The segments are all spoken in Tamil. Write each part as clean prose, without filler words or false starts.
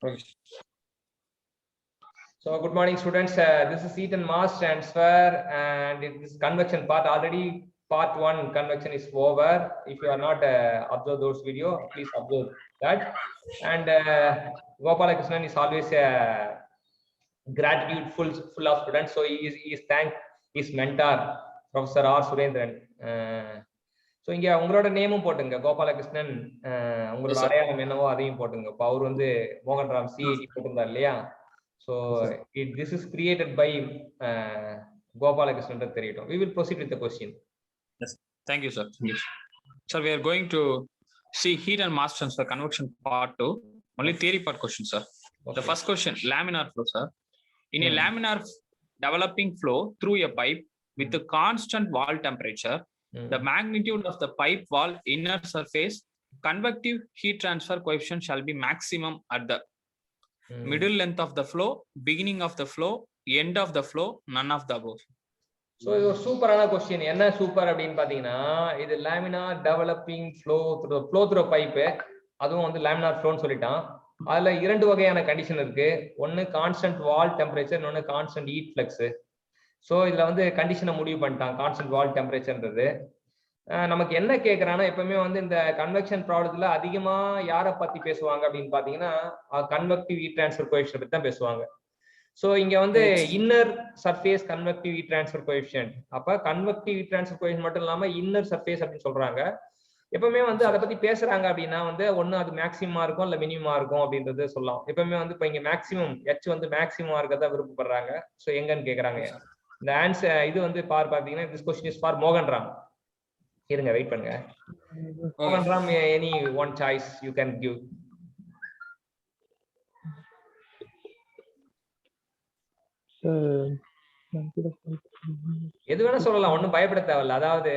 Okay. So good morning, students. This is heat and mass transfer, and this convection part already. Part 1 convection is over. If you are not observe those video, please observe that. And Gopalakrishnan is always gratitude full of students. So he is thank his mentor, Professor R. Surendran. So இங்கே உங்களோட நேமும் போட்டுங்க கோபாலகிருஷ்ணன், உங்களோட அடையாளம் என்னவோ அதையும் போட்டுங்க. இப்போ அவர் வந்து மோகன்ராம் சிஐடி போட்டிருந்தார் இல்லையா? So this is created by Gopalakrishnan தெரியட்டும். We will proceed with the question. Yes, thank you, sir. Thank you. Sir, we are going to see heat and mass transfer convection part 2. Only theory part question, sir. Okay. The first question, laminar flow, sir. In a laminar developing flow through a pipe with a constant wall temperature, the magnitude of the pipe wall inner surface convective heat transfer coefficient shall be maximum at the middle length of the flow, beginning of the flow, end of the flow, none of the above. So இது ஒரு சூப்பரான கொஸ்டின். என்ன சூப்பர் அப்படின்னு பாத்தீங்கன்னா, இது laminar developing flow through pipe, அதுவும் வந்து லேமினார் ஃப்ளோன்னு சொல்லிட்டான். அதுல 2 வகையான கண்டிஷன் இருக்கு. ஒன்னு கான்ஸ்டன்ட் வால் டெம்பரேச்சர், இன்னொன்னு கான்ஸ்டன்ட் ஹீட் ஃப்ளக்ஸ். ஸோ இதுல வந்து கண்டிஷனை முடிவு பண்ணிட்டான், கான்ஸ்டன்ட் வால் டெம்பரேச்சர்ன்றது. நமக்கு என்ன கேட்கறான்னா, எப்பவுமே வந்து இந்த கன்வெக்ஷன் ப்ராப்ளத்துல அதிகமா யாரை பத்தி பேசுவாங்க அப்படின்னு பாத்தீங்கன்னா, கன்வெக்டிவ் ஹீட் ட்ரான்ஸ்ஃபர் கோஎஃபிஷியன்ட் பத்தி தான் பேசுவாங்க. ஸோ இங்க வந்து inner surface convective heat transfer coefficient, அப்ப கன்வெக்டிவ் ஹீட் ட்ரான்ஸ்ஃபர் கோஎஃபிஷியன்ட் மட்டும் இல்லாம இன்னர் சர்ஃபேஸ் அப்படின்னு சொல்றாங்க. எப்பவுமே வந்து அதை பத்தி பேசுறாங்க அப்படின்னா வந்து ஒண்ணு அது மேக்சிமமா இருக்கும் இல்ல மினிமமா இருக்கும் அப்படின்றது சொல்லலாம். எப்பவுமே வந்து இப்ப இங்க மேக்சிமம் H வந்து மேக்சிமமா இருக்கதா விருப்பப்படுறாங்க. ஸோ எங்கன்னு கேக்குறாங்க. இந்த ஆன்சர் இது வந்து பாத்தீங்கன்னா this question is for Mohanram. இருங்க, வெயிட் பண்ணுங்க. Mohanram, any one choice you can give. எது வேணா சொல்லலாம், ஒண்ணும் பயப்பட தேவையில்ல. அதாவது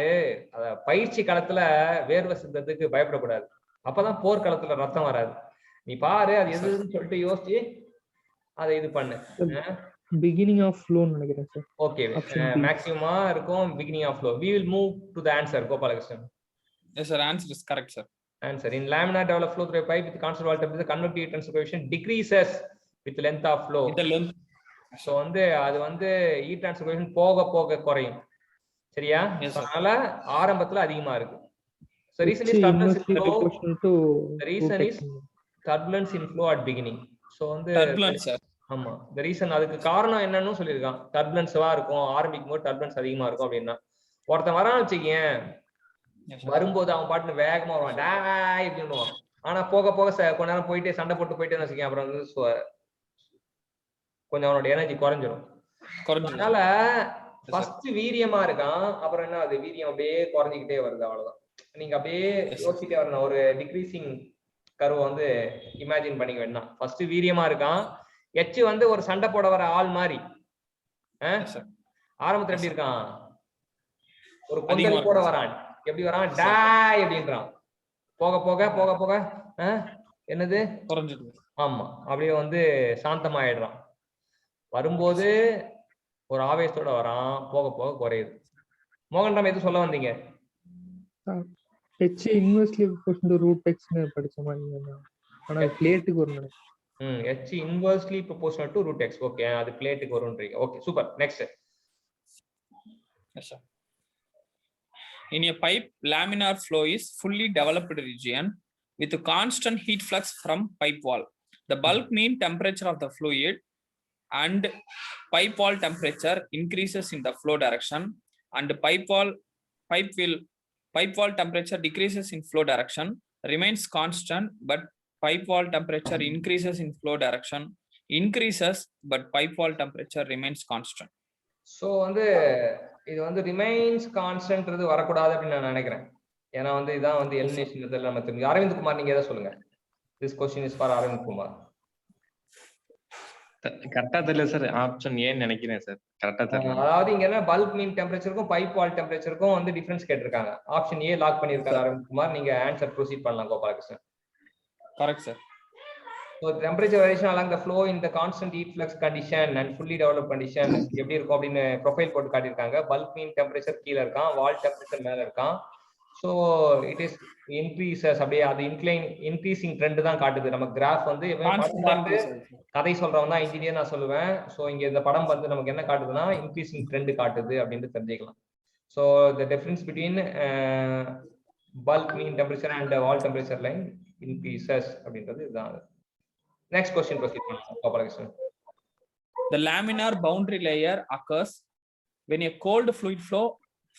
பயிற்சி காலத்துல வேர்வை சிந்தத்துக்கு பயப்படக்கூடாது. அப்பதான் போர்க்களத்துல ரத்தம் வராது. நீ பாரு அது எதுன்னு சொல்லிட்டு யோசிச்சு அதை இது பண்ணு. beginning of flow நினைக்கிறேன் சார். ஓகே, மேக்ஸிமமா இருக்கும் beginning of flow. We will move to the answer, Gopalakrishnan. Yes sir, answer is correct, sir. Answer, in laminar developed flow through a pipe with constant wall temperature, convective heat transfer coefficient decreases with length of flow. With the length. So வந்து அது வந்து heat transfer coefficient போக போக குறையும். சரியா? அதனால ஆரம்பத்துல அதிகமா இருக்கு. So reason is turbulence in flow. The reason is turbulence in flow at beginning. So வந்து turbulence, sir. ஆமா, the reason, அதுக்கு காரணம் என்னன்னு சொல்லியிருக்கான். டர்புலன்ஸா இருக்கும், ஆரம்பிக்கும் போது டர்புலன்ஸ் அதிகமா இருக்கும் அப்படின்னா. ஒருத்தன் வரான்னு வச்சுக்கேன், வரும்போது அவன் பாட்டு வேகமா வருவான், டாய் இப்படின்னுவான். ஆனா போக போக கொஞ்ச நேரம் போயிட்டே சண்டை போட்டு போயிட்டே வச்சுக்கேன், அப்புறம் வந்து கொஞ்சம் அவனோட எனர்ஜி குறைஞ்சிரும். அதனால ஃபர்ஸ்ட் வீரியமா இருக்கான், அப்புறம் என்ன அது வீரியம் அப்படியே குறைஞ்சிக்கிட்டே வருது. அவ்வளவுதான். நீங்க அப்படியே யோசிச்சுட்டே வரணும். ஒரு டிக்ரீசிங் கர்வ் வந்து இமேஜின் பண்ணிக்க வேண்டாம். ஃபர்ஸ்ட் வீரியமா இருக்கான், எச் வந்து ஒரு சண்டை போட வர ஆள் மாதிரி. ஆரம்பத்துல எப்படி இருக்கான், ஒரு கொந்தளி போட வரான். எப்படி வரான், டாய் அப்படின்றான். போக போக போக போக என்னது ஆமா அப்படியே வந்து சாந்தமாயிடுறான். வரும்போது ஒரு ஆவேசத்தோட வரான், போக போக குறையுது. மோகன்ராம் எது சொல்ல வந்தீங்க? H inversely proportional to root x னு படிச்ச மாதிரி. ஆனா பிளேட்டுக்கு ஒரு H inversely proportional to root x. Okay, அது பிளேட்டுக்கு வரும்ன்றீங்க. Okay, super. Next. Yes sir. In a pipe, laminar flow is fully developed region with a constant heat flux from pipe wall. The bulk mean temperature of the fluid and pipe wall temperature increases in the flow direction, and pipe wall temperature decreases in flow direction, remains constant, but pipe wall temperature increases in flow direction, increases, but pipe wall temperature remains constant. So வந்து இது வந்து remains constantன்றது வரக்கூடாது அப்படின்னு நான் நினைக்கிறேன். ஏன்னா வந்து இதான் வந்து எலிமினேஷன் மெத்தட்ல நம்ம தெரியும். அரவிந்த் குமார், நீங்க எதை சொல்லுங்க? This question is for Aravind Kumar. கரெக்டா தெரியல சார், ஆப்ஷன் ஏன்னு நினைக்கிறேன் சார். கரெக்டா தெரியல. அதாவது இங்க என்ன பல்க் மீன் டெம்பரேச்சருக்கும் பைப் வால் டெம்பரேச்சருக்கும் வந்து டிஃபரன்ஸ் கேட்டிருக்காங்க. ஆப்ஷன் ஏ லாக் பண்ணிருக்காரு அரவிந்த் குமார். நீங்க ஆன்சர் ப்ரொசீட் பண்ணலாம் Gopalakrishnan. Correct sir. So temperature variation along the flow in the constant heat flux condition and fully developed condition எப்படி இருக்கும் அப்படின்னு ப்ரொஃபைல் போட்டு காட்டியிருக்காங்க. பல்க் மீன் டெம்பரேச்சர் கீழே இருக்கான், வால் டெம்பரேச்சர் மேல இருக்கான். ஸோ இட் இஸ் இன்க்ரீசஸ், அப்படியே அது இன்க்ரீசிங் ட்ரெண்ட் தான் காட்டுது. நம்ம கிராஃப் வந்து படம் பார்த்து கதை சொல்றவன் தான் இன்ஜினியர் நான் சொல்லுவேன். ஸோ இங்க இந்த படம் வந்து நமக்கு என்ன காட்டுதுன்னா இன்க்ரீசிங் ட்ரெண்ட் காட்டுது அப்படின்னு தெரிஞ்சுக்கலாம். So the difference between bulk mean temperature and wall temperature line increases அப்படின்றது இதுதான். Next question proceed பண்ணலாம் Gopalakrishnan. The laminar boundary layer occurs when a cold fluid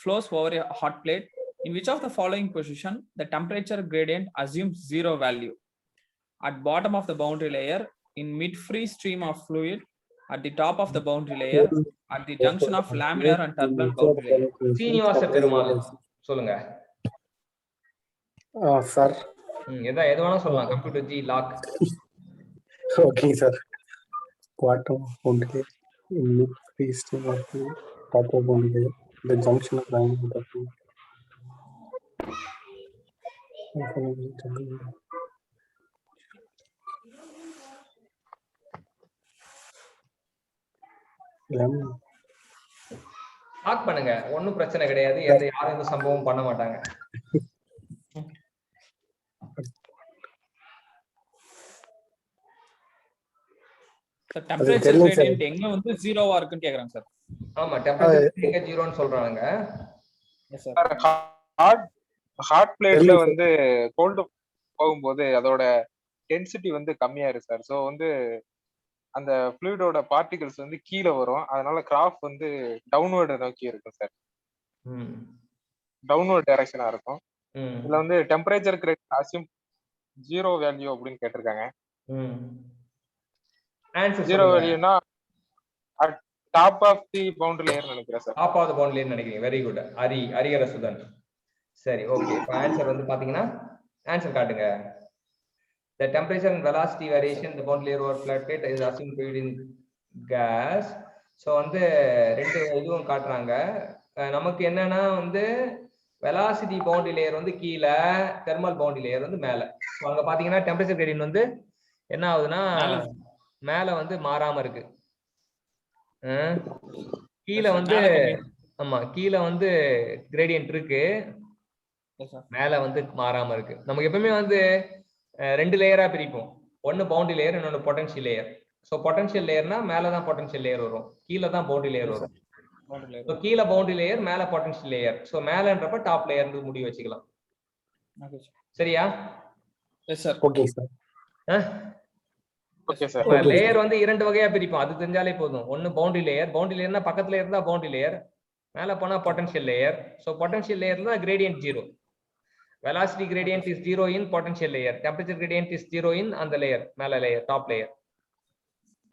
flows over a hot plate. In which of the following position the temperature gradient assumes zero value? At bottom of the boundary layer, in mid-free stream of fluid, at the top of the boundary layer, at the junction of laminar and turbulent boundary layer. Srinivasa Perumal சொல்லுங்க சார். எது வேணா சொல்லலாம். கம்ப்யூட்டர் ஜி லாக். Okay sir. Quantum boundary in mid-free stream of fluid, top of boundary layer, the junction of laminar and turbulent. Lock பண்ணுங்க, ஒன்னும் பிரச்சனை கிடையாது. யாரும் எந்த சம்பவம் பண்ண மாட்டாங்க. The temperature gradient எங்க வந்து ஜீரோவா இருக்குன்னு கேக்குறாங்க சார். ஆமா, டெம்பரேச்சர் எங்க ஜீரோன்னு சொல்றாங்க. Yes sir. ஹாட் பிளேட்ல வந்து கோல்டு போகும்போது அதோட டென்சிட்டி வந்து கம்மியா இருக்கு சார். ஸோ வந்து அந்த ஃப்ளூயிடோட பார்ட்டிகல்ஸ் வந்து கீழே வரும். அதனால கிராஃப் வந்து டவுன்வர்டு நோக்கி இருக்கும் சார். டவுன்வர்ட் டைரக்ஷனா இருக்கும். இதுல வந்து temperature gradient assume zero value அப்படின்னு கேட்டிருக்காங்க. ஜீரோ வேல்யூனா top of the boundary layer நினைக்கிறேன் sir. Top of the boundary layer நினைக்கிறீங்க. Very good Harihara Sudhan. சரி, ஓகே. இப்போ ஆன்சர் வந்து பாத்தீங்கன்னா ஆன்சர் காட்டுங்க. The temperature and velocity variation the boundary layer over flat plate is assumed to be in gas. So வந்து ரெண்டு இதுவும் காட்டுறாங்க. நமக்கு என்னன்னா வந்து வெலாசிட்டி பவுண்டரி லேயர் வந்து கீழே, தெர்மல் பவுண்டரி லேயர் வந்து மேலே. ஸோ அங்கே பார்த்தீங்கன்னா டெம்பரேச்சர் கிரேடியன்ட் வந்து என்ன ஆகுதுன்னா மேலே வந்து மாறாம இருக்கு. கீழே வந்து ஆமா கீழே வந்து கிரேடியன்ட் இருக்கு, மேலே வந்து மாறாம இருக்கு. நமக்கு எப்பவுமே வந்து ரெண்டு லேயரா பிரிப்போம். ஒன்னு பவுண்டரி லேயர், இன்னொன்னு பொட்டன்ஷியல் லேயர். ஸோ பொட்டன்ஷியல் லேயர்னா மேலே தான் பொட்டன்ஷியல் லேயர் வரும், கீழே தான் பவுண்டரி லேயர் வரும். ஸோ கீழே பவுண்டரி லேயர், மேலே பொட்டன்ஷியல் லேயர். ஸோ மேலன்றப்ப டாப் லேயர் முடிவு வச்சுக்கலாம். சரியா? Yes sir. Okay sir. Okay sir. Layer வந்து இரண்டு வகையா பிரிப்போம், அது தெரிஞ்சாலே போதும். ஒன்னு பவுண்டரி லேயர், பவுண்டரி லேயர்னா பக்கத்துல இருந்தா பவுண்டரி லேயர், மேலே போனா பொட்டன்ஷியல் லேயர். ஸோ பொட்டன்ஷியல் லேயர்ல தான் gradient zero. Velocity gradient is zero in potential layer. Temperature gradient is zero in on the layer, மேல layer, top layer.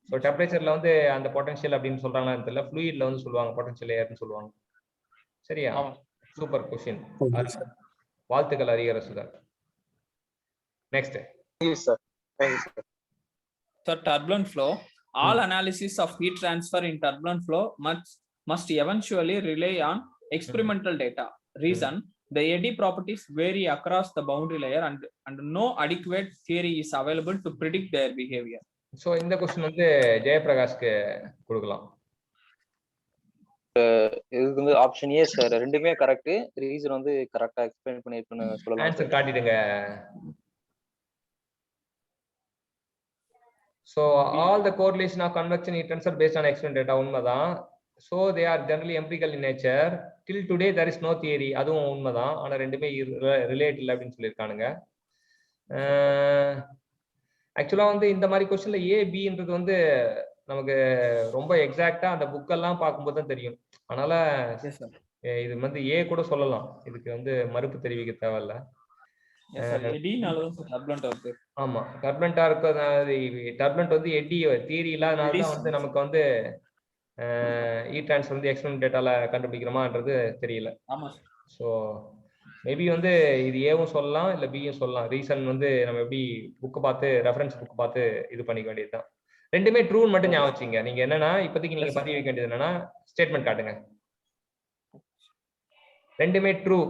So temperatureல வந்து அந்த potential அப்படின்னு சொல்றாங்களா தெரியல, fluidல வந்து சொல்லுவாங்க potential layerனு சொல்லுவாங்க. சரியா? Super question. வாழ்த்துக்கள் Harihara Sudhan. Next. Sir. Thank you sir. So turbulent flow, all analysis of heat transfer in turbulent flow must eventually rely on experimental data. Reason, the eddy properties vary across the boundary layer and no adequate theory is available to predict their behavior. So இந்த क्वेश्चन வந்து ஜெயபிரகாஷ்க்கு கொடுக்கலாம். இதுக்கு வந்து ஆப்ஷன் ஏ சார், ரெண்டுமே கரெக்ட். ரீசன் வந்து கரெக்ட்டா எக்ஸ்பிளைன் பண்ணிருக்குன்னு சொல்லலாம். Answer காட்டிடுங்க. So all the correlation of convection heat transfer based on experimental data உண்மைதான். So they are generally empirical in nature. Till today there is no theory. அதுவும் உண்மைதான். ஆனா ரெண்டுமே ரிலேட் இல்லை அப்படின்னு சொல்லியிருக்கானுங்க. ஆக்சுவலா வந்து இந்த மாதிரி கொஸ்டின்ல ஏ பின்றது வந்து நமக்கு ரொம்ப எக்ஸாக்டா அந்த புக்கெல்லாம் பார்க்கும்போது தான் தெரியும். அதனால இது வந்து ஏ கூட சொல்லலாம், இதுக்கு வந்து மறுப்பு தெரிவிக்க தேவையில்ல. ஆமா, டர்புலண்டா இருக்கிறது. டர்புலண்ட் வந்து எட்டி தியரி இல்லாதனால தான் வந்து நமக்கு வந்து இ டிரான்ஸ்ஃபர் வந்து எக்ஸ்பெரிமெண்ட் டேட்டால கண்டுபிடிக்கிறோமான்றது தெரியல. ஸோ மேபி வந்து இது ஏவும் சொல்லலாம், இல்லை பியும் சொல்லலாம். ரீசன் வந்து நம்ம எப்படி புக்கு பார்த்து, ரெஃபரன்ஸ் புக் பார்த்து இது பண்ணிக்க வேண்டியதுதான். ரெண்டுமே ட்ரூன்னு மட்டும் ஞாபகம் வச்சுங்க. நீங்க என்னன்னா இப்போதைக்கு நீங்க பதிவு வைக்க வேண்டியது என்னன்னா ஸ்டேட்மெண்ட் காட்டுங்க. ரெண்டுமே ட்ரூ.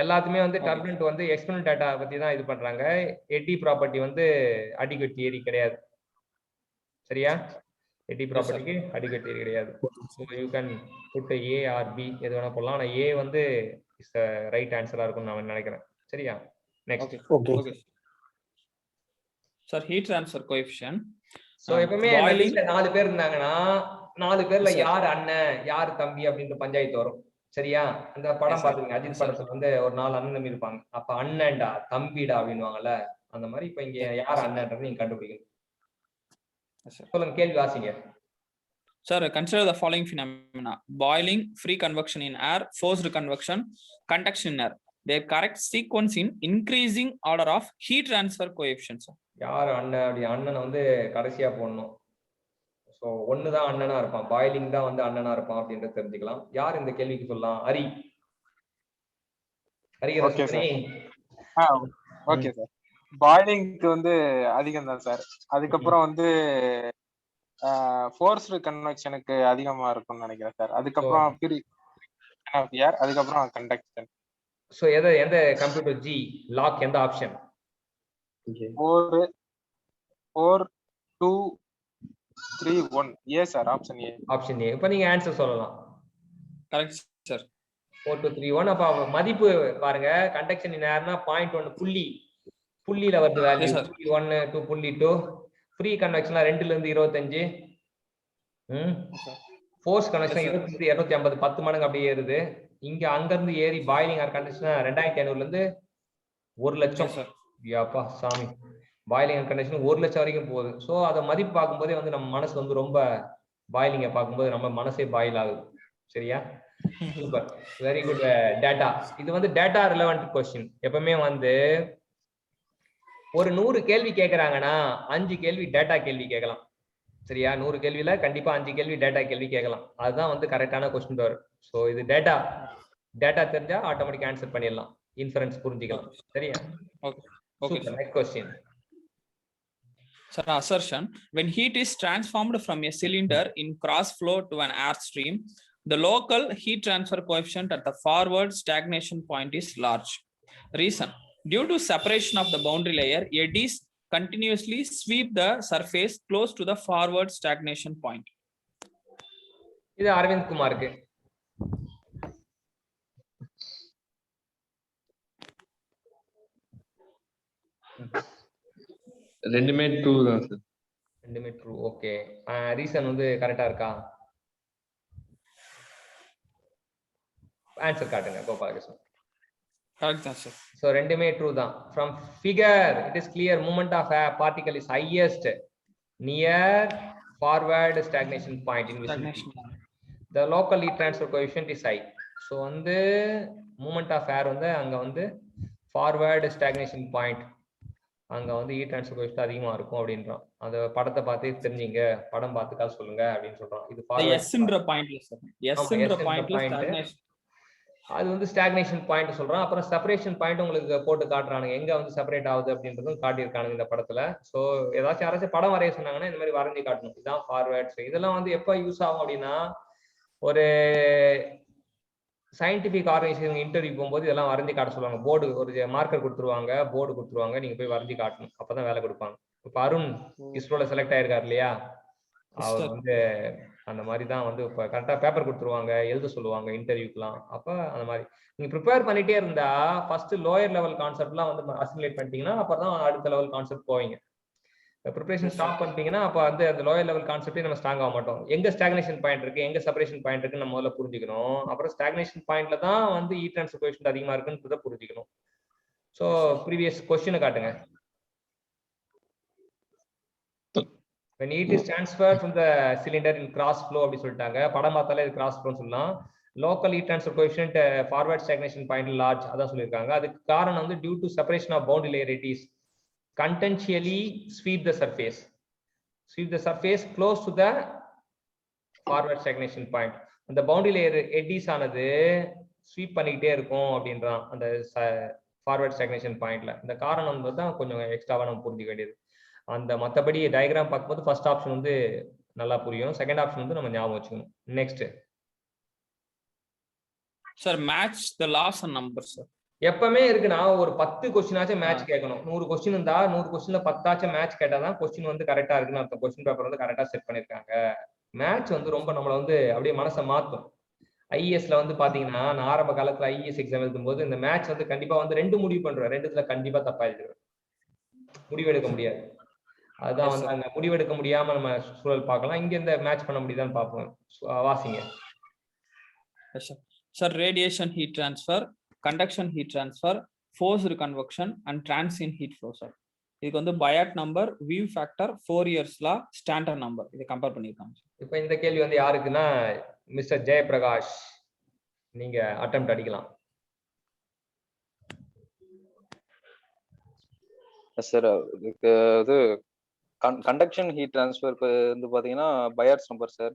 எல்லாத்துமே வந்து டர்புலண்ட் வந்து எக்ஸ்பெரிமெண்ட் டேட்டா பத்தி தான் இது பண்றாங்க. எட்டி ப்ராப்பர்ட்டி வந்து அடிக்வேட் தியரி கிடையாது. சரியா? எட்டி ப்ராப்பர்ட்டிக்கு அடிக்கட் தியரி கிடையாது. So you can put A or B எது வேணா போடலாம். ஆனால் ஏ வந்து இஸ் ரைட் ஆன்சரா இருக்கும்னு நான் நினைக்கிறேன். சரியா? Next. Okay sir heat transfer coefficient. So எப்பவுமே வீட்டுல 4 பேர் இருந்தாங்கன்னா 4 பேர்ல யார் அண்ணன் யார் தம்பி அப்படின்ற பஞ்சாயத்து வரும். சரியா? அந்த படம் பாத்துக்கங்க, அஜித் படத்துல வந்து ஒரு 4 அண்ணன் தம்பி இருப்பாங்க. அப்ப அண்ணன்டா தம்பிடா அப்படின்வாங்கல்ல, அந்த மாதிரி இப்ப இங்க யார் அண்ணன்றது நீங்க கண்டுபிடிக்கணும். சொல்லுங்க, கேள்வி வாசிங்க. Sir, consider the following phenomena: boiling, free convection in air, forced convection, conduction in air. Their correct sequence in increasing order of heat transfer coefficient. யார் அண்ணன் அப்படி அண்ணனை வந்து கடைசியா போடணும். ஸோ ஒன்று தான் அண்ணனா இருப்பான், பாயிலிங் தான் வந்து அண்ணனா இருப்பான் அப்படின்றத தெரிஞ்சுக்கலாம். யார் இந்த கேள்விக்கு சொல்லலாம்? ஹரி. Okay sir. பாயிலிங்க்கு வந்து அதிகம் தான் சார். அதுக்கப்புறம் வந்து ஃபோர்ஸ்டு கன்வெக்ஷனுக்கு அதிகமா இருக்கும்னு நினைக்கிறேன் சார். அதுக்கப்புறம் ஃப்ரீ ஏர், அதுக்கப்புறம் கண்டக்ஷன். ஸோ எந்த கம்ப்யூட்டர் ஜி லாக் எந்த option? 4 4 2 3 1 A sir. Option A. Option A. இப்போ நீங்க ஆன்சர் சொல்லலாம். Correct sir. 4 2 3 1. அப்ப மதிப்பு பாருங்க, கண்டக்ஷன் இன் ஏர்னா 0.1 புள்ளியில வருது வேல்யூ. 1 2.2. ஃப்ரீ கன்வெக்ஷன்ல 2 ல இருந்து 25. ஃபோர்ஸ் கன்வெக்ஷன் 25 250 10 மடங்கு அப்படியே ஏறுது. இங்க அங்க இருந்து ஏறி பாயிலிங் ஆர் கண்டிஷன் 2500ல இருந்து 1 லட்சம். யாப்பா சாமி, பாயிலிங் ஆர் கண்டிஷன் 1 லட்சம் வரைக்கும் போகுது. ஸோ அதை மதிப்பு பார்க்கும்போதே வந்து நம்ம மனசு வந்து ரொம்ப பாயிலிங்கை பார்க்கும்போது நம்ம மனசே பாயில் ஆகுது. சரியா? Super, very good data. இது வந்து டேட்டா ரிலவெண்ட் கொஸ்டின். எப்பவுமே வந்து ஒரு 100 கேள்வி கேட்கறாங்கன்னா 5 கேள்வி டேட்டா கேள்வி கேட்கலாம். சரியா? 100 கேள்வியில கண்டிப்பா 5 கேள்வி டேட்டா கேள்வி கேட்கலாம். அதுதான் வந்து கரெக்டான கொஸ்டின் வரும். ஸோ இது டேட்டா தெரிஞ்சா ஆட்டோமேட்டிக் ஆன்சர் பண்ணிடலாம், இன்ஃபரன்ஸ் புரிஞ்சுக்கலாம். சரியா? Okay. Next question. Sir, assertion: when heat is transformed from a cylinder in cross flow to an air stream, the local heat transfer coefficient at the forward stagnation point is large. Reason: due to separation of the boundary layer, eddies continuously sweep the surface close to the forward stagnation point. இது அரவிந்த் குமாருக்கு. ரெண்டுமே ட்ரூ தான் சார். ரெண்டுமே ட்ரூ. ஓகே, ரீசன் வந்து கரெக்டா இருக்கா? ஆன்சர் காட்டுங்க கோபாலகிருஷ்ணன். கரெக்ட் தான் சார். ஸோ ரெண்டுமே ட்ரூ தான். From figure it is clear movement of a particle is highest near forward stagnation point in vicinity. The local heat transfer coefficient is high. So வந்து மூமெண்ட் ஆஃப் ஏர் வந்து அங்க வந்து ஃபார்வர்டு ஸ்டாக்னேஷன் பாயிண்ட் அங்க வந்து ஹீட் ட்ரான்ஸ்ஃபர் கோஎஃபிஷியன்ட் அதிகமா இருக்கும் அப்படின்றான். அந்த படத்தை பார்த்து தெரிஞ்சிங்க, படம் பார்த்துக்கா சொல்லுங்க அப்படின்னு சொல்றான். இது எஸ்ன்ற பாயிண்ட்ல சார். எஸ்ன்ற பாயிண்ட்ல ஸ்டாக்னேஷன், அது வந்து ஸ்டாக்னேஷன் பாயிண்ட் சொல்றான். அப்புறம் செப்பரேஷன் பாயிண்ட் உங்களுக்கு போட்டு காட்டுறானுங்க, எங்க வந்து செப்பரேட் ஆகுது அப்படின்றதும் காட்டியிருக்கானுங்க இந்த படத்துல. ஸோ ஏதாச்சும் யாராச்சும் படம் வரைய சொன்னாங்கன்னா இந்த மாதிரி வரைஞ்சி காட்டணும். இதுதான் ஃபார்வர்ட். இதெல்லாம் வந்து எப்ப யூஸ் ஆகும் அப்படின்னா, ஒரு சயின்டிபிக் ஆர்கனைசேஷன் இன்டர்வியூ போகும்போது இதெல்லாம் வரைஞ்சி காட்ட சொல்லுவாங்க. போர்டு ஒரு மார்க்கர் கொடுத்துருவாங்க, போர்டு கொடுத்துருவாங்க, நீங்க போய் வரைஞ்சி காட்டணும். அப்பதான் வேலை கொடுப்பாங்க. இப்ப அருண் இஸ்ரோல செலக்ட் ஆயிருக்காரு இல்லையா, அவர் வந்து அந்த மாதிரி தான் வந்து இப்ப கரெக்டா பேப்பர் கொடுத்துருவாங்க, எழுத சொல்லுவாங்க இன்டர்வியூக்கெல்லாம். அப்ப அந்த மாதிரி நீங்க ப்ரிப்பேர் பண்ணிட்டே இருந்தா ஃபர்ஸ்ட் லோயர் லெவல் கான்செப்ட்லாம் வந்து அசிமுலேட் பண்ணிட்டீங்கன்னா அப்புறம் அடுத்த லெவல் கான்செப்ட் போவீங்க. ப்ரிப்பரேஷன் ஸ்டாப் பண்ணிட்டீங்கன்னா அப்ப வந்து அந்த லோயர் லெவல் கான்செப்டே நம்ம ஸ்ட்ராங் ஆக மாட்டோம். எங்க ஸ்டாக்னேஷன் பாயிண்ட் இருக்கு, எங்க செப்பரேஷன் பாயிண்ட் இருக்கு நம்ம முதல்ல புரிஞ்சுக்கணும். அப்புறம் ஸ்டாக்னேஷன் பாயிண்ட்ல தான் வந்து ஹீட் ட்ரான்ஸ்ஃபர் கோஎஃபிஷியன்ட் அதிகமா இருக்குன்றத புரிஞ்சுக்கணும். ஸோ ப்ரீவியஸ் கொஸ்டினை காட்டுங்க. when heat is transferred from the cylinder in cross flow அப்படி சொல்லிட்டாங்க. படம் பார்த்தாலே இது cross flow சொல்லலாம். local heat transfer coefficient forward stagnation point large அதான் சொல்லியிருக்காங்க. அதுக்கு காரணம் வந்து due to separation of boundary layer it is contentially sweep the surface close to the forward stagnation point. அந்த boundary layer eddies ஆனது ஸ்வீப் பண்ணிக்கிட்டே இருக்கும் அப்படின்றான் அந்த ஃபார்வர்ட் ஸ்டாக்னேஷன் பாயிண்ட்ல. இந்த காரணம் தான் கொஞ்சம் எக்ஸ்ட்ராவா நம்ம புரிஞ்சுக்க வேண்டியது. அந்த மற்றபடி டயக்ராம் பார்க்கும்போது ஃபர்ஸ்ட் ஆப்ஷன் வந்து நல்லா புரியும், செகண்ட் ஆப்ஷன் வந்து நம்ம ஞாபகம் வச்சுக்கணும். Next sir match the laws and numbers sir. எப்பவுமே இருக்குன்னா ஒரு 10 கொஸ்டினாச்சும் மேட்ச் கேட்கணும். 100 கொஸ்டின் இருந்தா 100 கொஸ்டின்ல 10ஆச்சும் மேட்ச் கேட்டாதான் கொஸ்டின் வந்து கரெக்டா இருக்குன்னு அர்த்தம். கொஸ்டின் பேப்பர் வந்து கரெக்டா செட் பண்ணிருக்காங்க. மேட்ச் வந்து ரொம்ப நம்மள வந்து அப்படியே மனசை மாத்தும். ஐஏஎஸ்ல வந்து பாத்தீங்கன்னா நான் ஆரம்ப காலத்துல ஐஏஎஸ் எக்ஸாம் எழுதும்போது இந்த மேட்ச் வந்து கண்டிப்பா வந்து 2 முடிவு பண்றேன். 2த்துல கண்டிப்பா தப்பா எழுதுவேன். முடிவெடுக்க முடியாது. அதுதான் வந்து அந்த முடிவெடுக்க முடியாம நம்ம சூழல் பார்க்கலாம். இங்க இந்த மேட்ச் பண்ண முடியுதான்னு பார்ப்போம். வாசிங்க. Sir, radiation heat transfer, conduction heat transfer, forced convection and transient heat flow, sir. இதுக்கு வந்து பயாட் நம்பர், வியூ ஃபேக்டர், 4 இயர்ஸ்ல ஸ்டாண்டர்ட் நம்பர் இதை கம்பேர் பண்ணிருக்காங்க. இப்போ இந்த கேள்வி வந்து யாருக்குன்னா மிஸ்டர் ஜெயபிரகாஷ், நீங்க அட்டெம்ப்ட் அடிக்கலாம். சார் இதுக்கு இது கண்டக்ஷன் ஹீட் ட்ரான்ஸ்ஃபருக்கு வந்து பாத்தீங்கன்னா பயாட்ஸ் நம்பர் சார்.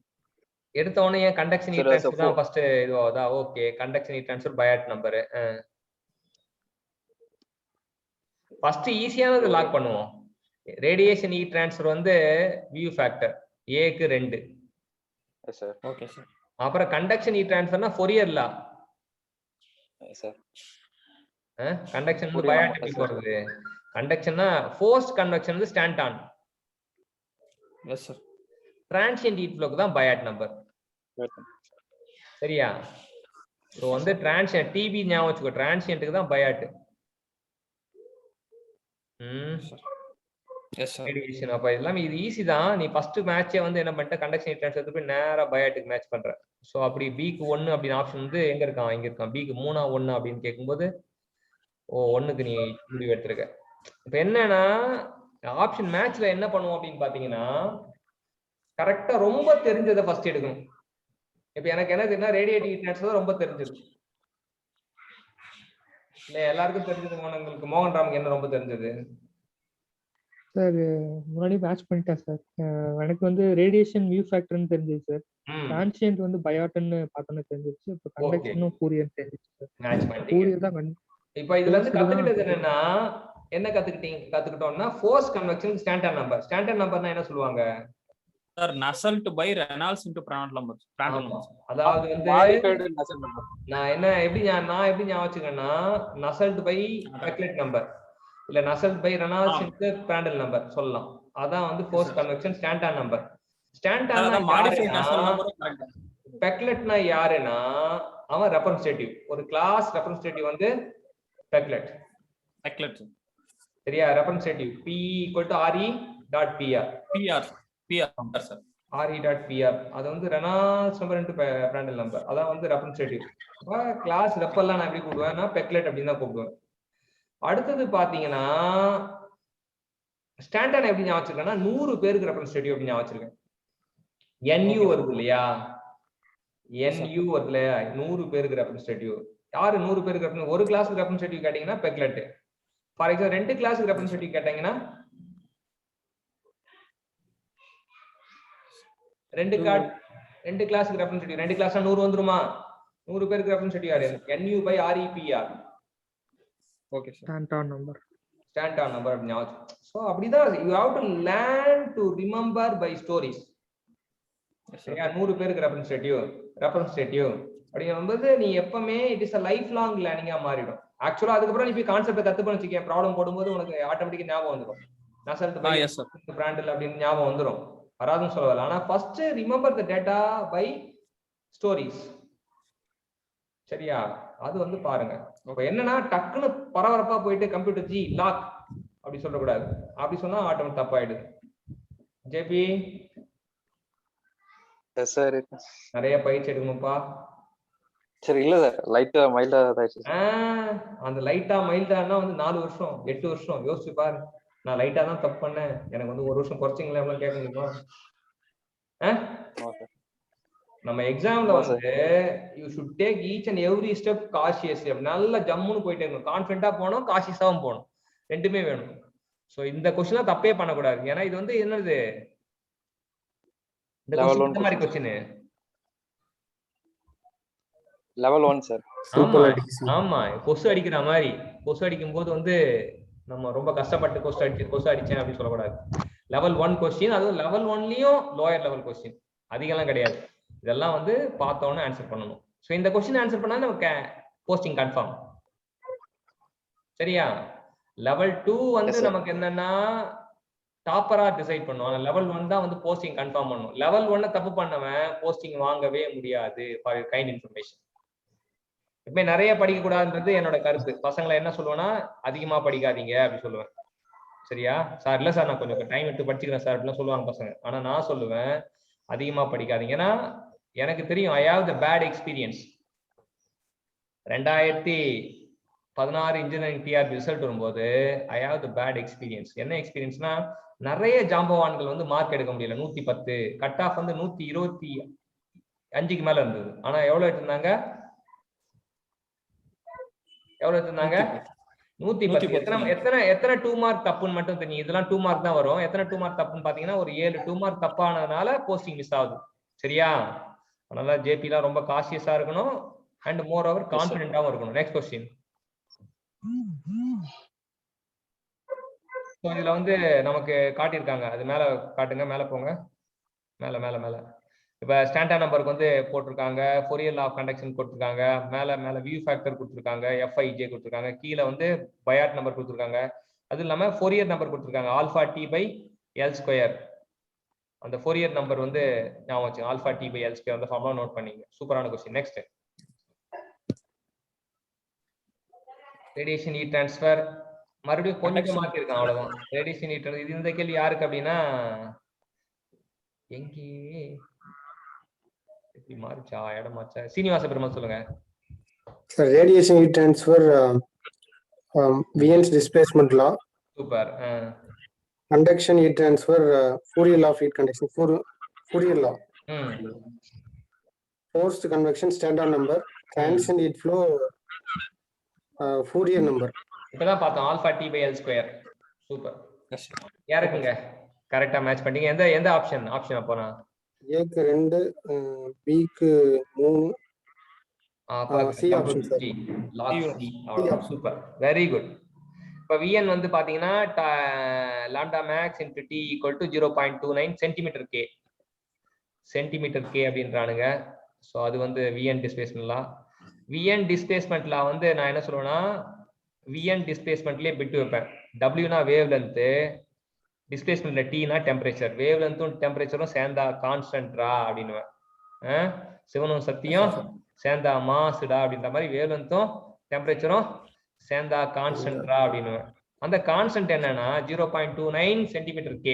எடுத்த உடனே ஏன் கண்டக்ஷன் ஹீட் ட்ரான்ஸ்ஃபர் தான் ஃபர்ஸ்ட் இதுவாகுதா? Okay, conduction heat transfer Biot number. First ஈஸியானது லாக் பண்ணுவோம். ரேடியேஷன் ஹீட் ட்ரான்ஸ்ஃபர் வந்து வியூ ஃபேக்டர் ஏக்கு 2. Sir okay sir. அப்புறம் கண்டக்ஷன் ஹீட் ட்ரான்ஸ்ஃபர்னா ஃபோரியர் லா. சார் கண்டக்ஷன் வந்து பயாட் எப்படி போறது? கண்டக்ஷன்னா ஃபோர்ஸ்ட் கன்வெக்ஷன் வந்து Stanton. Yes sir. Transient heat ஃப்ளோக்கு தான் பயாட் நம்பர். சரியா? சோ வந்து டிரான்சியன்ட் டிபி ஞாபகம் வச்சுக்கோ, டிரான்சியன்ட்க்கு தான் பயாட். Yes sir. ரேடியேஷன் அப்ப எல்லாமே இது ஈஸி தான். நீ ஃபர்ஸ்ட் மேட்சே வந்து என்ன பண்ணிட்ட, கண்டக்ஷன் ஹீட் ட்ரான்ஸ்ஃபர் போய் நேரா பயாட்டுக்கு மேட்ச் பண்ற. சோ அப்படி பிக்கு 1 அப்படின்னு ஆப்ஷன் வந்து எங்க இருக்கான்? இங்க இருக்கான். பிக்கு 3 1 அப்படின்னு கேட்கும்போது ஓ 1க்கு நீ முடிவு எடுத்திருக்க. இப்ப என்னன்னா ஆப்ஷன் மேட்ச்ல என்ன பண்ணுவோம் அப்படின்னு பாத்தீங்கன்னா கரெக்டா ரொம்ப தெரிஞ்சதை ஃபர்ஸ்ட் எடுக்கணும். இப்ப எனக்கு என்ன தெரியும்னா ரேடியேட்டிவ் ஹீட் ட்ரான்ஸ்ஃபர் ரொம்ப தெரிஞ்சது இல்ல, எல்லாருக்கும் தெரிஞ்சது. மோகன் ராமுக்கு என்ன ரொம்ப தெரிஞ்சது சார்? முன்னாடி மேட்ச் பண்ணிட்டேன் சார். எனக்கு வந்து ரேடியேஷன் வியூ ஃபேக்டர்னு தெரிஞ்சது சார். டிரான்சியன்ட் வந்து பயாட்னு பார்த்தோன்னு தெரிஞ்சிச்சு. இப்போ கண்டக்ஷனும் ஃபோரியர் தெரிஞ்சிச்சு சார். மேட்ச் பண்ணிட்டீங்க. ஃபோரியர் தான். இப்போ இதுல இருந்து கத்துக்கிட்டது என்னன்னா என்ன கத்துக்கிட்டோம்னா force convection standard number. Standard நம்பர்னா என்ன சொல்லுவாங்க sir? Nusselt by Reynolds into Prandtl number. அதாவது வந்து நான் எப்படி ஞாபகம் வச்சுக்கேன்னா நசல்ட் பை பெக்லெட் நம்பர் இல்ல Nusselt by Reynolds into Prandtl number சொல்லலாம். அதான் வந்து ஃபோர்ஸ் கன்வெக்ஷன் ஸ்டாண்டர்ட் நம்பர். ஸ்டாண்டர்ட்னா மாடிஃபைட் நசல் நம்பர். பெக்லெட்னா யாருன்னா அவன் ரெப்ரசன்டேட்டிவ். ஒரு கிளாஸ் ரெப்ரசன்டேட்டிவ் வந்து பெக்லெட். சரியா? Representative P = RE.PR. Sir. RE.PR அது வந்து Reynolds number into Prandtl number. அதான் வந்து ரெப்ரசன்டேட்டிவ். கிளாஸ் ரெப்பெல்லாம் நான் எப்படி கூப்பிடுவேன்னா பெக்லெட் அப்படின்னு தான் கூப்பிடுவேன். அடுத்தது பாத்தீங்கன்னா ஸ்டாண்டர்ட் எப்படி ஞாபகம் வச்சிருக்கேன்னா 100 பேருக்கு ரெப்ரசன்டேட்டிவ் அப்படின்னு ஞாபகம் வச்சிருக்கேன். NU வருது இல்லையா? NU வருது இல்லையா? 100 பேருக்கு ரெப்ரசன்டேட்டிவ். யாரு 100 பேருக்கு ரெப்ரசன்டேட்டிவ்? ஒரு கிளாஸ்க்கு ரெப்ரசன்டேட்டிவ் கேட்டீங்கன்னா பெக்லெட். ஃபார் எக்ஸாம்பிள் 2 கிளாஸ்க்கு ரெப்ரசன்டேட்டிவ் கேட்டீங்கன்னா 2 கிளாஸ்க்கு ரெப்ரசன்டேட்டிவ். 2 கிளாஸ்னா 100 வந்துருமா? 100 பேருக்கு ரெப்ரசன்டேட்டிவ் யாரு? NU/REPR. Okay sir. Standard number. Standard number அப்படி ஞாபகம். சோ அப்படிதான் you have to learn to remember by stories. சரியா? 100 பேருக்கு ரெப்ரசன்டேட்டிவ் அப்படிங்கும்போது நீ எப்பவுமே it is a lifelong learning மாறிடும். ஆக்சுவலா அதுக்கப்புறம் நீ போய் கான்செப்ட் கத்துப்பன்னு வச்சுக்கேன், ப்ராப்ளம் போடும்போது உனக்கு ஆட்டோமேட்டிக்கா ஞாபகம் வந்துடும். நசல்ட் பை பிராண்டல் அப்படின்னு ஞாபகம் வந்துடும். வராதுன்னு சொல்லல. ஆனா first remember the data by stories. சரியா? அது வந்து பாருங்க. இப்ப என்னன்னா டக்குன்னு பரபரப்பா போயிட்டு கம்ப்யூட்டர் ஜி லாக் அப்படி சொல்லக்கூடாது. அப்படி சொன்னா ஆட்டோமேட்டிக் தப்பாயிடுது. ஜேபி சார் நிறைய பயிற்சி எடுக்கணும்ப்பா. சரி. இல்ல சார், லைட்டா மைல்டா ஆயிடுச்சு. அந்த லைட்டா மைல்டானா வந்து 4 வருஷம் 8 வருஷம் யோசிச்சு பாரு. நான் லைட்டா தான் தப்பு பண்ணேன், எனக்கு வந்து 1 வருஷம் குறைச்சிங்களா எவ்வளவு கேட்க முடியுமா? நம்ம எக்ஸாம்ல வந்து you should take each and every step cautiously. நல்ல ஜம்முன்னு போயிட்டே இருக்கணும். கான்ஃபிடென்ட்டா போகணும், காஷியஸாவும் போகணும். ரெண்டுமே வேணும். சோ இந்த கொஸ்டினா தப்பே பண்ணக்கூடாது. ஏன்னா இது வந்து என்னது இந்த மாதிரி கொஸ்டின் லெவல் 1 சார். ஆமா, கொசு அடிக்கிற மாதிரி. கொசு அடிக்கும் போது வந்து நம்ம ரொம்ப கஷ்டப்பட்டு கொசு அடிச்சேன் அப்படின்னு சொல்லக்கூடாது. லெவல் 1 கொஸ்டின், அதுவும் லெவல் 1லயும் லோயர் லெவல் கொஸ்டின் அதிகம்லாம் கிடையாது. இதெல்லாம் வந்து பார்த்தோன்னு ஆன்சர் பண்ணணும். ஸோ இந்த கொஸ்டின் ஆன்சர் பண்ணா நமக்கு போஸ்டிங் கன்ஃபார்ம். சரியா? லெவல் 2 வந்து Yes, sir. நமக்கு என்னன்னா டாப்பரா டிசைட் பண்ணுவாங்க. லெவல் 1 தான் வந்து போஸ்டிங் கன்ஃபார்ம் பண்ணும். லெவல் 1 தப்பு பண்ணவன் போஸ்டிங் வாங்கவே முடியாது. For kind information. இப்ப நிறைய படிக்க கூடாதுன்றது என்னோட கருத்து. பசங்களை என்ன சொல்லுவேன்னா அதிகமா படிக்காதீங்க அப்படி சொல்லுவேன். சரியா? சார் இல்ல சார் நான் கொஞ்சம் டைம் எடுத்து படிச்சுக்கிறேன் சார் அப்படிலாம் சொல்லுவாங்க பசங்க. ஆனா நான் சொல்லுவேன் அதிகமா படிக்காதீங்க. ஏன்னா எனக்கு தெரியும் I have the bad experience. 2016 engineering TRB result வரும்போது I have the bad experience. என்ன எக்ஸ்பீரியன்ஸ்னா நிறைய ஜாம்பவான்கள் வந்து மார்க் எடுக்க முடியல. 110 கட் ஆஃப் வந்து 125க்கு மேல இருந்தது. ஆனா எவ்வளவு எடுத்திருந்தாங்க? 110. எத்தனை 2 மார்க் தப்புன்னு மட்டும் தெரியும். இதெல்லாம் 2 மார்க் தான் வரும். எத்தனை 2 மார்க் தப்புன்னு பாத்தீங்கன்னா ஒரு 7 2 மார்க் தப்பானதுனால போஸ்டிங் மிஸ் ஆகுது. சரியா? அதனால ஜேபி எல்லாம் ரொம்ப காஷியஸா இருக்கணும் அண்ட் மோர் ஓவர் கான்பிடென்ட்டாவும் இருக்கணும். Next question. சோ இதுல வந்து நமக்கு காட்டியிருக்காங்க. அது மேல காட்டுங்க, மேல போங்க, மேல மேல மேல. இப்ப ஸ்டாண்டர்ட் நம்பருக்கு வந்து போட்டிருக்காங்க, ஃபோரியர் லா ஆஃப் கண்டக்ஷன் கொடுத்திருக்காங்க, மேல வியூ ஃபேக்டர் கொடுத்திருக்காங்க, FIJ கொடுத்திருக்காங்க, கீழே வந்து பயாட் நம்பர் கொடுத்திருக்காங்க. அது இல்லாம ஃபோரியர் நம்பர் கொடுத்திருக்காங்க alpha t by L square. அந்த ஃபோரியர் நம்பர் வந்து ஞாபகம் வச்சு alpha t by L square அந்த ஃபார்முலா நோட் பண்ணீங்க. சூப்பரான question. Next radiation heat transfer மறுபடியும் கொஞ்சம் மாத்தி இருக்கான், அவ்வளவுதான். ரேடியேஷன் ஹீட் இது இந்த கேள்வி யாருக்கு அப்படின்னா எங்கே எப்படி மாறிச்சா இடம் மாச்சா? சீனிவாச பெருமாள் சொல்லுங்க. Sir radiation heat transfer Wien's displacement law. Super. Conduction heat transfer Fourier law of heat conduction Fourier law. Forced convection standard number. Transient heat flow Fourier number. இப்பதான் பார்த்தோம் alpha t by L square. Super. யாருக்குங்க கரெக்டா மேட்ச் பண்ணீங்க? எந்த ஆப்ஷன் அப்போனா? ஏக்கு 2, பிக்கு 3, C option sir. Lock C. Super, very good. இப்ப Vn வந்து பாத்தீங்கன்னா lambda max into t equal to 0.29 centimetre K அப்படின்றானுங்க. ஸோ அது வந்து Vn displacement law. Vn displacement law வந்து நான் என்ன சொல்லுவேன்னா Vn டிஸ்பிளேஸ்மெண்ட்லயே பிட் வைப்பேன். Wனா வேவ் லென்த், டிஸ்பிளேஸ்மெண்ட்ல Tனா டெம்பரேச்சர். வேவ் லென்த்தும் டெம்பரேச்சரும் சேர்ந்தா கான்ஸ்டன்ட்ரா அப்படின்னுவேன். சிவனும் சத்தியம் சேர்ந்தா மாசுடா அப்படின்ற மாதிரி வேவ் லென்த்தும் டெம்பரேச்சரும் சேர்ந்தா கான்ஸ்டன்ட்ரா அப்படின்னுவேன். அந்த கான்ஸ்டன்ட் என்னன்னா 0.29 சென்டிமீட்டர் கே.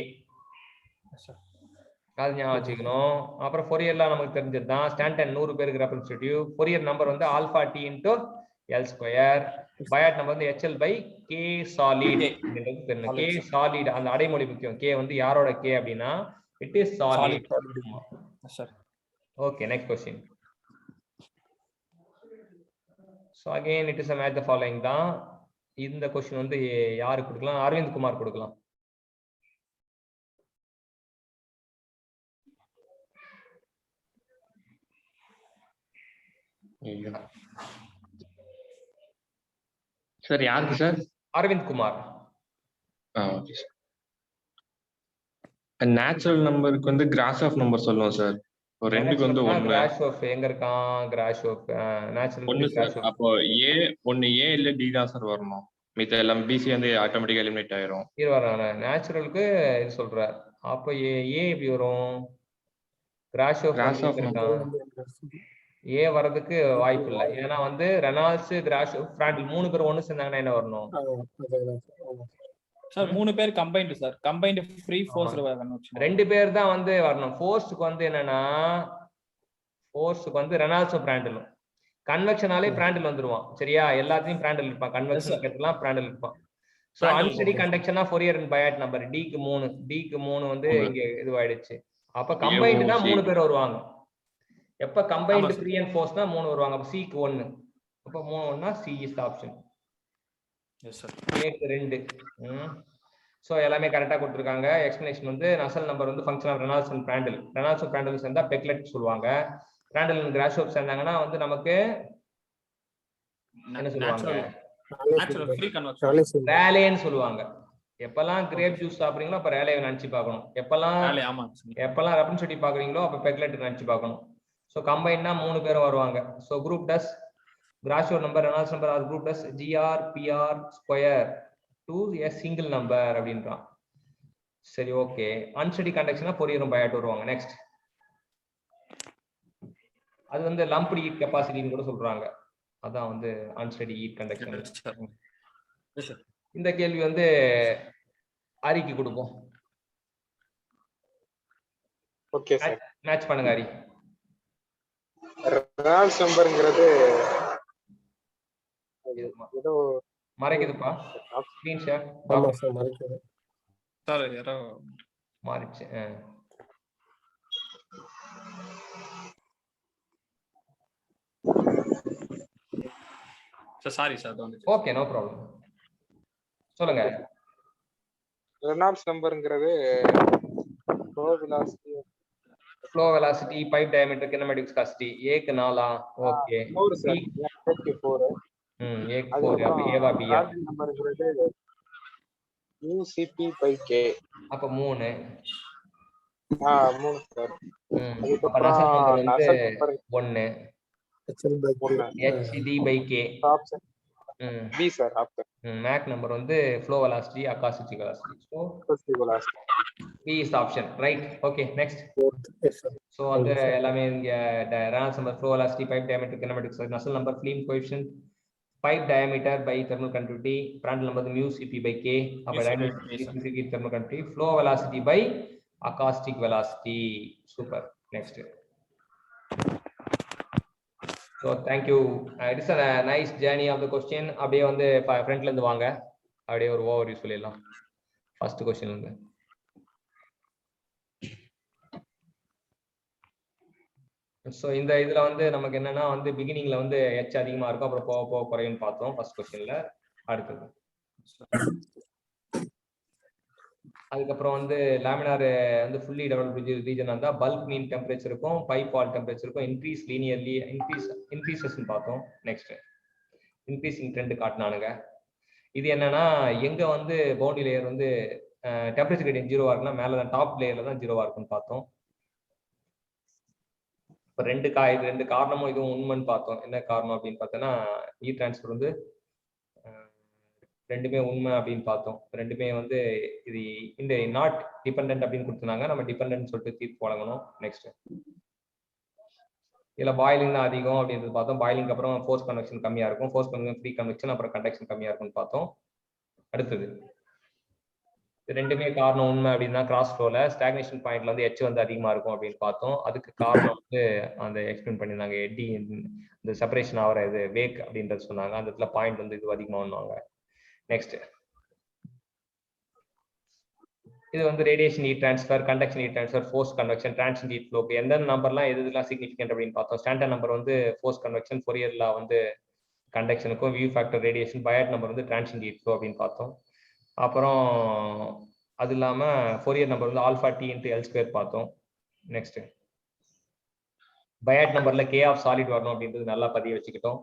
அது ஞாபகம் வச்சுக்கணும். அப்புறம் ஃபோரியர்லாம் நமக்கு தெரிஞ்சதுதான். ஸ்டாண்டன் 100 பேருக்கு ரெப்ரசன்டேட்டிவ். ஃபோரியர் நம்பர் வந்து alpha t into L square. Biot number வந்து HL by K solid. K solid அந்த அடைமொழி முக்கியம். கே வந்து யாரோட கே அப்படின்னா it is solid. Okay, next question. So again it is a match the following தான். இந்த क्वेश्चन வந்து யாருக்கு கொடுக்கலாம்? அரவிந்த் குமார் கொடுக்கலாம். சார் யாருக்கு sir? Aravind Kumar. Okay sir. Natural நம்பருக்கு வந்து கிராஸ் ஆஃப் நம்பர் சொல்லுவோம் சார். ஒரு ரெண்டுக்கு வந்து 1 கிராஷ் ஆஃப் எங்க இருக்கான்? Grashof natural 1 sir. அப்போ ஒன்னு ஏ இல்ல டி தான் சார் வரணும். மித்த எல்லாம் பிசி வந்து ஆட்டோமேட்டிக்கா எலிமினேட் ஆயிரும். இது வரானே நேச்சுரலுக்கு இது சொல்ற. அப்போ ஏ எப்படி வரும்? கிராஷ் ஆஃப் ஏ வரதுக்கு வாய்ப்பு இல்லை. ஏன்னா வந்து ரெனால்ட்ஸ் கிராஷ் பிராண்டில் 3 பேர் ஒன்னு சேர்ந்தாங்கன்னா என்ன வரணும் சார்? 3 பேர் combined sir. Combined free force convection 2 பேர் தான் வந்து வரணும். ஃபோர்ஸ்க்கு வந்து என்னன்னா ஃபோர்ஸ்க்கு வந்து ரெனால்ட்ஸும் பிராண்டிலும். கன்வெக்ஷனாலே பிராண்டில் வந்துருவான். சரியா? எல்லாத்தையும் பிராண்டில் இருப்பான். கன்வெக்ஷன் கேட்டலாம் பிராண்டில் இருப்பான். சோ அன்ஸ்டடி கண்டக்ஷனா ஃபோரியர் அண்ட் பயாட் நம்பர் டிக்கு 3 வந்து இங்க இதுவாயிடுச்சு. அப்ப கம்பைன்டு தான் 3 பேர் வருவாங்க. எப்ப கம்பைன்டு ஃப்ரீ அண்ட் ஃபோர்ஸ்னா 3 வருவாங்க. அப்ப சிக்கு 1. அப்ப 3 1னா C is the option. Yes sir. ஏக்கு 2. சோ எல்லாமே கரெக்ட்டா கொடுத்திருக்காங்க. எக்ஸ்பிளனேஷன் வந்து நசல் நம்பர் வந்து function of Reynolds and Prandtl. Reynolds and Prandtl சேர்ந்தா பெக்லெட் சொல்லுவாங்க. பிராண்டில் அண்ட் கிராஷோப் சேர்ந்தாங்கன்னா வந்து நமக்கு என்ன சொல்லுவாங்க? நேச்சுரல் ஃப்ரீ கன்வெக்ஷன் ரேலேன்னு சொல்லுவாங்க. எப்பெல்லாம் கிரேப் ஜூஸ் சாப்பிடுறீங்களோ அப்ப ரேலே நினைச்சு பார்க்கணும். எப்பெல்லாம் ரெப்ரசன்டேட்டிவ் பாக்குறீங்களோ அப்ப பெக்லெட் நினைச்சு பார்க்கணும். சோ கம்பைன்னா 3 பேரும் வருவாங்க. So group does Grashof number, Reynolds number are grouped as GR PR square to a single number அப்படின்றான். சரி ஓகே. அன்ஸ்டடி கண்டக்ஷனா ஃபோரியரும் பயாட் வருவாங்க. நெக்ஸ்ட் அது வந்து லம்ப்டு ஹீட் கெப்பாசிட்டின்னு கூட சொல்றாங்க. அதான் வந்து அன்ஸ்டடி ஹீட் கண்டக்ஷன். இந்த கேள்வி வந்து ஹரிக்கு கொடுப்போம். Okay sir. மேட்ச் பண்ணுங்க ஹரி. ரெனால்ட்ஸ் நம்பர்ங்கிறது ஏதோ மறைக்குதுப்பா ஸ்கிரீன் ஷேர். ஆமா சார் மறைக்குது சார் யாரோ மாறிச்சு. Sorry sir okay no problem. சொல்லுங்க. ரெனால்ட்ஸ் நம்பர்ங்கிறது flow velocity, pipe diameter, kinematic viscosity. एक 4 ஓகே 4 சார். ஏக்கு 4. एक 4 அப்ப ஏவா பியா. நம்பர்ங்கிறது UCP/K. அப்ப 3. 3 சார். அப்ப நசல் நம்பர் வந்து 1. HD/K. Option B sir. Option Mach number வந்து flow velocity, acoustic velocity. So velocity. B is the option, right? Okay, next. So அந்த எல்லாமே இங்க Reynolds number, flow velocity, pipe diameter, kinematics, Nusselt number, Flehm coefficient, pipe diameter by thermal conductivity, Prandtl number mu Cp/K, அப்ப dynamic thermal conductivity, flow velocity by acoustic velocity. Super. Next. So thank you. It is a nice journey of the question. அப்படியே வந்து ஃப்ரண்ட்ல இருந்து வாங்க. அப்படியே ஒரு ஓவர்வியூ சொல்லிடலாம். ஃபர்ஸ்ட் क्वेश्चन வந்து ஸோ இந்த இதுல வந்து நமக்கு என்னன்னா வந்து பிகினிங்ல வந்து h அதிகமா இருக்கும், அப்புறம் போக போக குறையும்னு பார்த்தோம் ஃபர்ஸ்ட் क्वेश्चनல. அடுத்தது அதுக்கப்புறம் வந்து லேமினார் வந்து ஃபுல்லி டெவலப்டு ரீஜன் இருந்தா பல்க் மீன் டெம்பரேச்சர் இருக்கும், பைப் வால் டெம்பரேச்சர் இருக்கும், இன்க்ரீஸ் லீனியர்லி இன்க்ரீசஸ்ன்னு பார்த்தோம். நெக்ஸ்ட் இன்க்ரீசிங் ட்ரெண்ட் காட்டினானுங்க. இது என்னன்னா எங்க வந்து பவுண்டரி லேயர் வந்து டெம்பரேச்சர் கிரேடியன்ட் 0வா இருக்குன்னா மேல தான் டாப் லேயர்ல தான் 0வா இருக்குன்னு பார்த்தோம். இப்போ ரெண்டு காரணமும் இதுவும் உண்மைன்னு பார்த்தோம். என்ன காரணம் அப்படின்னு பார்த்தோன்னா ஹீட் டிரான்ஸ்ஃபர் வந்து ரெண்டுமே உண்மை அப்படின்னு பார்த்தோம். ரெண்டுமே வந்து இது இந்த நாட் டிபெண்டன்ட் அப்படின்னு கொடுத்துருந்தாங்க, நம்ம டிபெண்டன்ட் சொல்லிட்டு தீர்ப்பு வழங்கணும். நெக்ஸ்ட் இதுல பாயிலிங் தான் அதிகம் அப்படின்றது பார்த்தோம். பாயிலிங் அப்புறம் ஃபோர்ஸ் கன்வெக்ஷன் கம்மியா இருக்கும், ஃபோர்ஸ் கன்வெக்ஷன் ஃப்ரீ கன்வெக்ஷன் அப்புறம் கண்டக்ஷன் கம்மியா இருக்கும்னு பார்த்தோம். அடுத்தது ரெண்டுமே காரணம் உண்மை அப்படின்னா கிராஸ் ஃப்ளோல ஸ்டாக்னேஷன் பாயிண்ட்ல வந்து H வந்து அதிகமா இருக்கும் அப்படின்னு பார்த்தோம். அதுக்கு காரணம் வந்து அந்த எக்ஸ்பிளைன் பண்ணியிருந்தாங்க. எட்டி இந்த செப்பரேஷன் ஆகிற இது வேக் அப்படின்றது சொன்னாங்க. அந்த இடத்துல பாயிண்ட் வந்து இது அதிகமா பண்ணுவாங்க. நெக்ஸ்ட் இது வந்து radiation heat transfer, conduction heat transfer, force convection, transient heat flow. எந்தெந்த நம்பர்லாம் எதுலாம் சிக்னிஃபிகன்ட் அப்படின்னு பார்த்தோம். ஸ்டாண்டர்ட் நம்பர் வந்து ஃபோர்ஸ் கன்வெக்ஷன், ஃபோரியர் லா வந்து கண்டக்ஷனுக்கும், view factor radiation, Biot number வந்து டிரான்சியன்ட் ஹீட் ஃப்ளோ அப்படின்னு பார்த்தோம். அப்புறம் அது இல்லாம ஃபோரியர் நம்பர் வந்து alpha t into L square பார்த்தோம். நெக்ஸ்ட் பயாட் நம்பர்ல கே ஆஃப் சாலிட் வரணும் அப்படின்றது நல்லா பதிய வச்சுக்கிட்டோம்.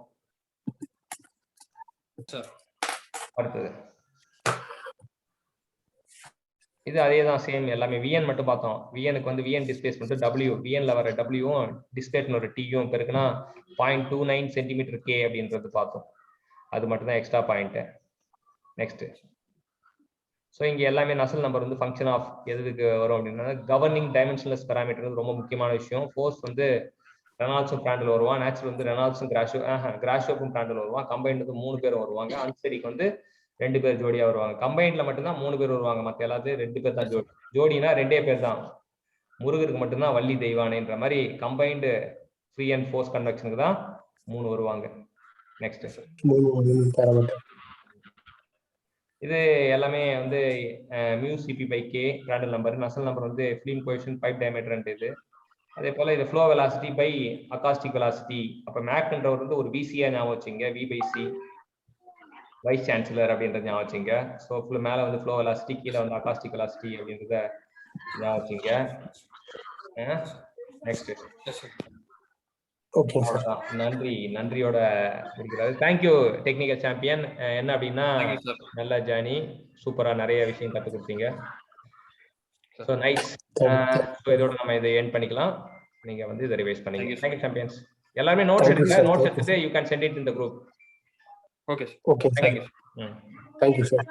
அடுத்தது இது அதே தான் சேம் எல்லாமே. விஎன் மட்டும் பார்த்தோம். விஎனுக்கு வந்து விஎன் டிஸ்பிளேஸ்மெண்ட் டபிள்யூ, விஎன்ல வர டபிள்யூவும் டிஸ்பிளேஸ்மெண்ட் ஒரு டியும் பெருக்குனா 0.29 சென்டிமீட்டர் கே அப்படின்றது பார்த்தோம். அது மட்டும் தான் எக்ஸ்ட்ரா பாயிண்ட். நெக்ஸ்ட் ஸோ இங்கே எல்லாமே நசல் நம்பர் வந்து ஃபங்க்ஷன் ஆஃப் எதுக்கு வரும் அப்படின்னா கவர்னிங் டைமென்ஷன்லெஸ் பேராமீட்டர் ரொம்ப முக்கியமான விஷயம். ஃபோர்ஸ் வந்து ரெனால்ட்ஸும் பிராண்டில் வருவான், நேச்சுரல் வந்து ரெனால்ட்ஸும் கிராஷோஃபும் பிராண்டில் வருவான், கம்பைண்ட் வந்து 3 பேரும் வருவாங்க, அன்ஸ்டடிக்கு வந்து 2 பேர் ஜோடியா வருவாங்க. கம்பைண்ட்ல மட்டும்தான் 3 பேர் வருவாங்க, மற்ற எல்லாத்தையும் 2 பேர் தான் ஜோடி. ஜோடினா 2 பேர் தான். முருகருக்கு மட்டும்தான் வள்ளி தெய்வானைன்ற மாதிரி கம்பைண்டு ஃப்ரீ அண்ட் ஃபோர்ஸ் கன்வெக்ஷனுக்கு தான் 3 வருவாங்க. நெக்ஸ்ட் இது எல்லாமே வந்து mu Cp/K Prandtl number, Nusselt number வந்து ஃபிலிம் கோஎஃபிஷியன்ட், பைப் டயமீட்டர் இது. அதே போல இது flow velocity by acoustic velocity. அப்ப மேக்ன்றவர் வந்து ஒரு விசியா ஞாபகம் வச்சுங்க, V/C வைஸ் சான்சலர் அப்படின்றத ஞாபகம் வச்சுங்க. ஸோ மேல வந்து ஃப்ளோ வெலாசிட்டி, கீழே வந்து அகாஸ்டிக் வெலாசிட்டி அப்படின்றத ஞாபகம் வச்சுங்க. நெக்ஸ்ட் நன்றியோட முடிக்கிறாரு. Thank you technical champion. என்ன அப்படின்னா நல்ல ஜேர்னி, சூப்பரா நிறைய விஷயம் கற்றுக் கொடுத்தீங்க. So nice. இதோட நம்ம இதை எண்ட் பண்ணிக்கலாம். நீங்க வந்து இதை ரிவைஸ் பண்ணீங்க. Thank you champions. எல்லாருமே நோட்ஸ் Thank you, எடுங்க. sir. நோட்ஸ் Thank you, எடுத்துட்டு you can send it in the group. Okay Okay, sir. Thank you. Thank you, sir.